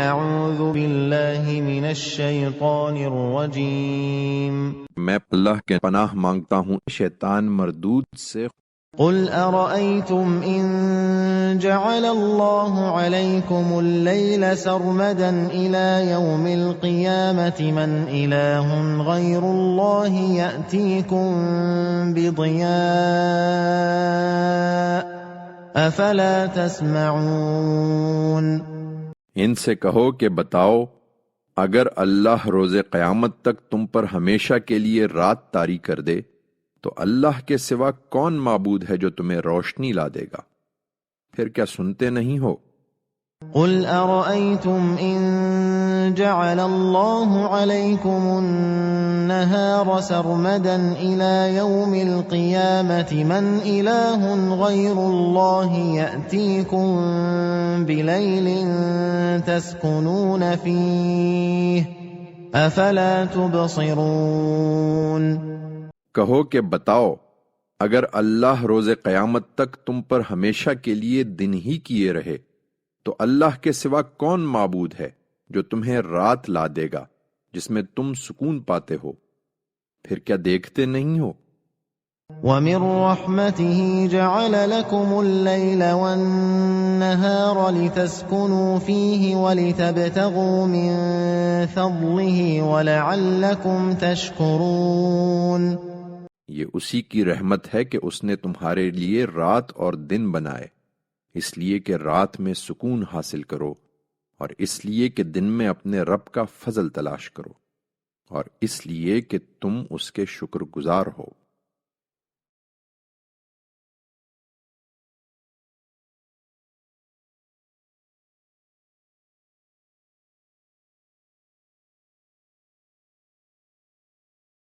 اعوذ باللہ من الشیطان الرجیم میں اللہ کے پناہ مانگتا ہوں شیطان مردود سے۔ قل ارأيتم ان جعل الله عليكم الليل سرمدا الى يوم القيامة من اله غير الله يأتيكم بضياء افلا تسمعون۔ ان سے کہو کہ بتاؤ، اگر اللہ روز قیامت تک تم پر ہمیشہ کے لیے رات طاری کر دے تو اللہ کے سوا کون معبود ہے جو تمہیں روشنی لا دے گا؟ پھر کیا سنتے نہیں ہو؟ قل ارأيتم ان جعل الله عليكم النهار سرمدا الى يوم القيامة من اله غير الله يأتيكم بليل تسكنون فيه افلا تبصرون۔ کہو کہ بتاؤ، اگر اللہ روز قیامت تک تم پر ہمیشہ کے لیے دن ہی کیے رہے تو اللہ کے سوا کون معبود ہے جو تمہیں رات لا دے گا جس میں تم سکون پاتے ہو؟ پھر کیا دیکھتے نہیں ہو؟ وَمِن رَّحْمَتِهِ جَعَلَ لَكُمُ اللَّيْلَ وَالنَّهَارَ لِتَسْكُنُوا فِيهِ وَلِتَبْتَغُوا مِن فَضْلِهِ وَلَعَلَّكُمْ تَشْكُرُونَ۔ یہ اسی کی رحمت ہے کہ اس نے تمہارے لیے رات اور دن بنائے، اس لیے کہ رات میں سکون حاصل کرو، اور اس لیے کہ دن میں اپنے رب کا فضل تلاش کرو، اور اس لیے کہ تم اس کے شکر گزار ہو۔